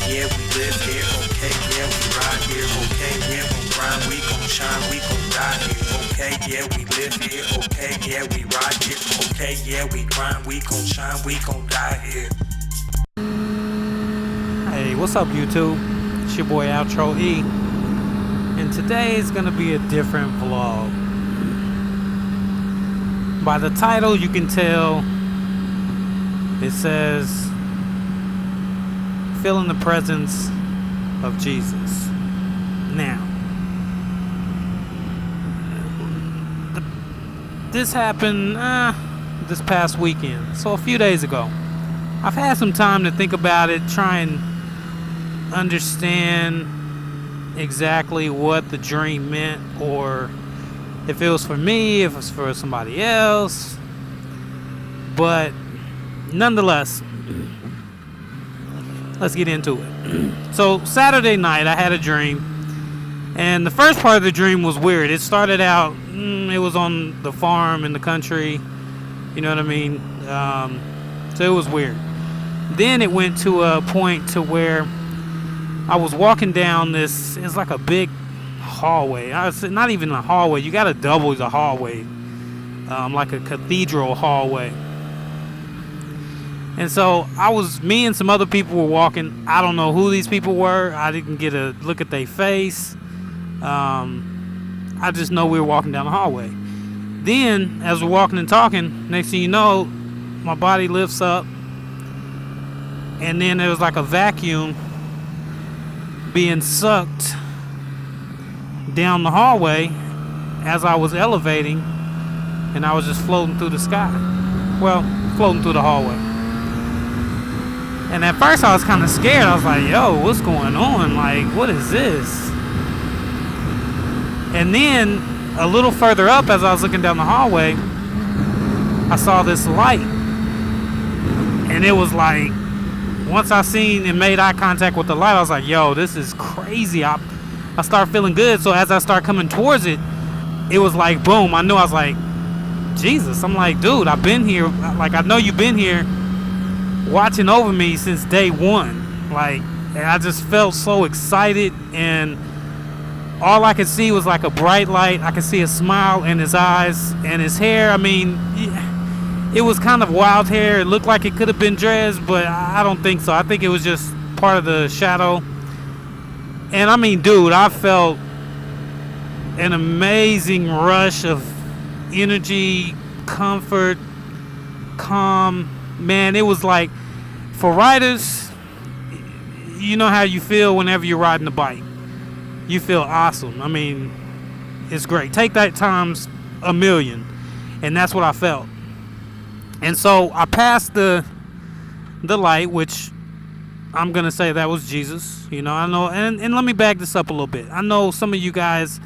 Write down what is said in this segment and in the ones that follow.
yeah, we live here. Okay, yeah, we ride here. Okay, yeah, we grind, we gon' shine, we gon' die here. Okay, yeah, we live here. Okay, yeah, we ride here. Okay, yeah, we grind, we gon' shine, we gon' die here. Hey, what's up, YouTube? It's your boy Outro E, and today is gonna be a different vlog. By the title, you can tell it says feeling the presence of Jesus. Now, this happened this past weekend, so a few days ago. I've had some time to think about it, try and understand exactly what the dream meant, or if it was for me, if it was for somebody else. But nonetheless, let's get into it. So Saturday night I had a dream, and the first part of the dream was weird. It started out, it was on the farm in the country, you know what I mean? So it was weird. Then it went to a point to where I was walking down this, it's like a big hallway. Not even a hallway, you gotta double the hallway, like a cathedral hallway. And so me and some other people were walking. I don't know who these people were. I didn't get a look at their face. I just know we were walking down the hallway. Then, as we're walking and talking, next thing you know, my body lifts up, and then there was like a vacuum being sucked down the hallway as I was elevating, and I was just floating through the sky. Well, floating through the hallway. And at first I was kind of scared. I was like, yo, what's going on? Like, what is this? And then a little further up, as I was looking down the hallway, I saw this light. And it was like, once I seen and made eye contact with the light, I was like, yo, this is crazy. I started feeling good. So as I started coming towards it, it was like, boom. I knew. I was like, Jesus. I'm like, dude, I've been here. Like, I know you've been here watching over me since day one. Like, and I just felt so excited, and all I could see was like a bright light. I could see a smile in his eyes and his hair. I mean, it was kind of wild hair. It looked like it could have been dreads, but I don't think so. I think it was just part of the shadow. And I mean, dude, I felt an amazing rush of energy, comfort, calm. Man, it was like, for riders, you know how you feel whenever you're riding a bike. You feel awesome. I mean, it's great. Take that times a million. And that's what I felt. And so I passed the light, which I'm going to say that was Jesus. You know, I know, and let me back this up a little bit. I know some of you guys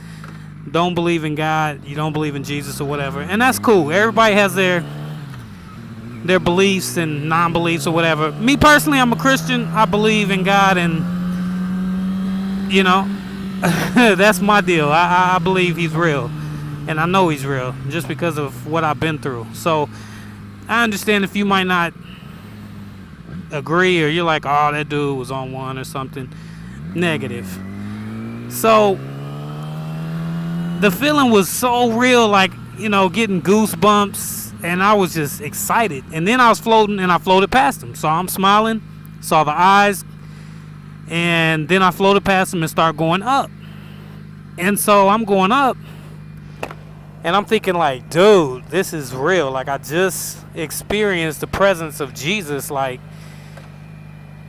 don't believe in God. You don't believe in Jesus or whatever. And that's cool. Everybody has their beliefs and non-beliefs or whatever. Me personally, I'm a Christian. I believe in God, and you know, that's my deal. I believe he's real, and I know he's real just because of what I've been through. So I understand if you might not agree, or you're like, oh, that dude was on one or something negative. So the feeling was so real, like, you know, getting goosebumps. And I was just excited. And then I was floating, and I floated past him. So I'm smiling, saw the eyes, and then I floated past him and started going up. And so I'm going up, and I'm thinking like, dude, this is real. Like, I just experienced the presence of Jesus. Like,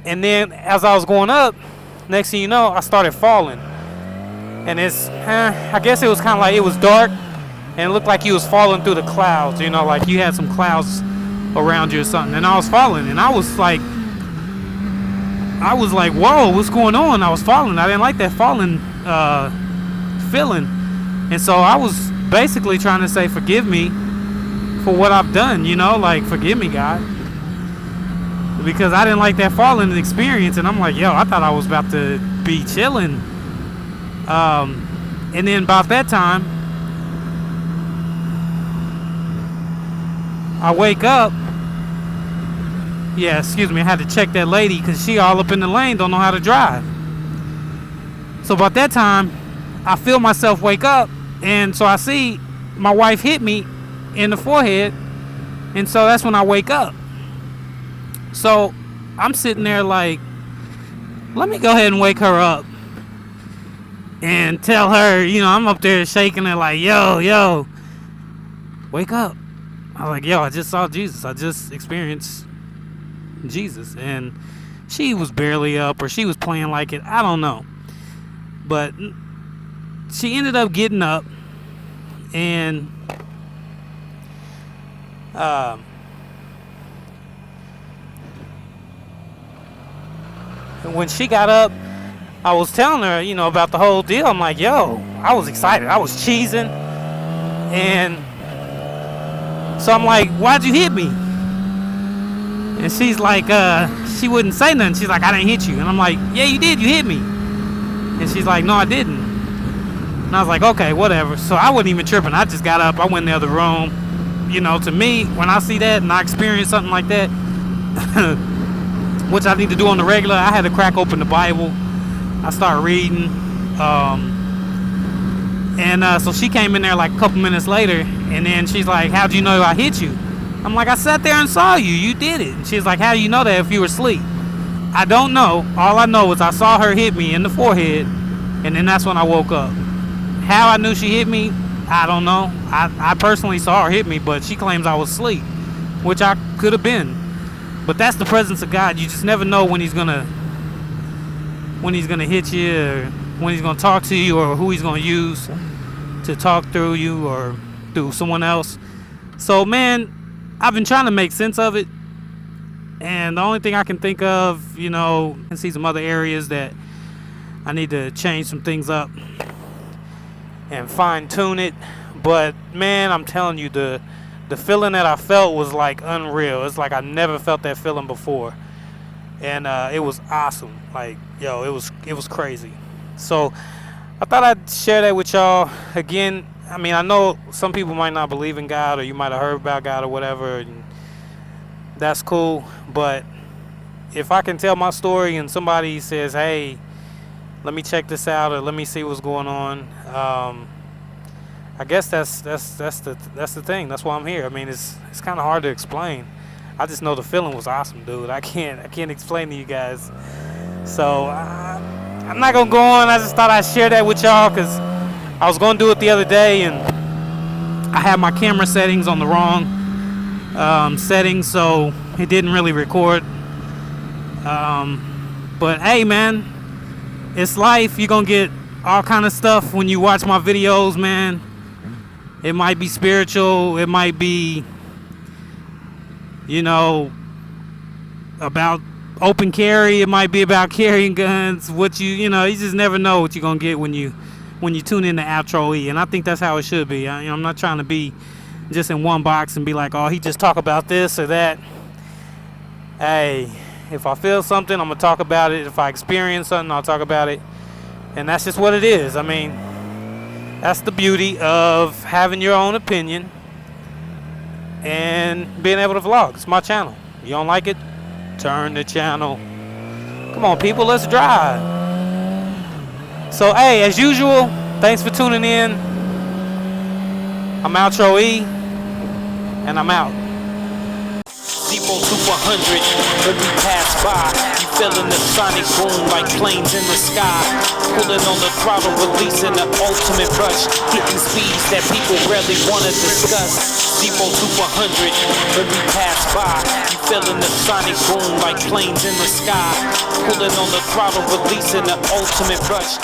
and then as I was going up, next thing you know, I started falling. And I guess it was kind of like, it was dark. And it looked like he was falling through the clouds, you know, like you had some clouds around you or something. And I was falling, and I was like, whoa, what's going on? I was falling. I didn't like that falling feeling. And so I was basically trying to say, forgive me for what I've done, you know, like, forgive me, God. Because I didn't like that falling experience. And I'm like, yo, I thought I was about to be chilling. And then about that time, I wake up, Yeah, excuse me, I had to check that lady because she all up in the lane, don't know how to drive. So about that time, I feel myself wake up, and so I see my wife hit me in the forehead, and so that's when I wake up. So I'm sitting there like, let me go ahead and wake her up and tell her, I'm up there shaking her like, yo, wake up. I was like, yo, I just saw Jesus. I just experienced Jesus. And she was barely up, or she was playing like it. I don't know. But she ended up getting up, and when she got up, I was telling her, about the whole deal. I'm like, yo, I was excited. I was cheesing. And so I'm like, why'd you hit me? And she's like, she wouldn't say nothing. She's like, I didn't hit you. And I'm like, yeah, you did. You hit me. And she's like, no, I didn't. And I was like, okay, whatever. So I wasn't even tripping. I just got up. I went in the other room. To me, when I see that and I experience something like that, which I need to do on the regular, I had to crack open the Bible. I started reading. So she came in there like a couple minutes later, and then she's like, how'd you know I hit you? I'm like, I sat there and saw you. You did it. And she's like, how do you know that if you were asleep? I don't know. All I know is I saw her hit me in the forehead, and then that's when I woke up. How I knew she hit me, I don't know. I personally saw her hit me, but she claims I was asleep, which I could have been. But that's the presence of God. You just never know when he's gonna hit you, or when he's gonna talk to you, or who he's gonna use to talk through you or through someone else. So man, I've been trying to make sense of it, and the only thing I can think of, and see some other areas that I need to change some things up and fine tune it. But man, I'm telling you, the feeling that I felt was like unreal. It's like I never felt that feeling before, and it was awesome. Like, yo, it was crazy. So I thought I'd share that with y'all. Again, I mean, I know some people might not believe in God, or you might have heard about God or whatever, and that's cool. But if I can tell my story and somebody says, hey, let me check this out, or let me see what's going on, I guess that's the thing. That's why I'm here. I mean, it's kind of hard to explain. I just know the feeling was awesome, dude. I can't explain to you guys. So I'm not gonna go on. I just thought I'd share that with y'all, because I was gonna do it the other day, and I had my camera settings on the wrong settings, so it didn't really record. But hey, man, it's life. You're gonna get all kind of stuff when you watch my videos, man. It might be spiritual, it might be, about open carry, it might be about carrying guns. You just never know what you're gonna get when you tune in to Outro E. And I think that's how it should be. I'm not trying to be just in one box and be like, oh, he just talk about this or that. Hey, if I feel something, I'm gonna talk about it. If I experience something, I'll talk about it. And that's just what it is. I mean, that's the beauty of having your own opinion and being able to vlog. It's my channel. You don't like it? Turn the channel. Come on, people, let's drive. So, hey, as usual, thanks for tuning in. I'm Outro E, and I'm out. Depot to 100 when we pass by. You feeling the sonic boom like planes in the sky. Pulling on the throttle, releasing the ultimate rush. Hitting speeds that people rarely want to discuss. Depot to 100 when we pass by. You feeling the sonic boom like planes in the sky. Pulling on the throttle, releasing the ultimate rush.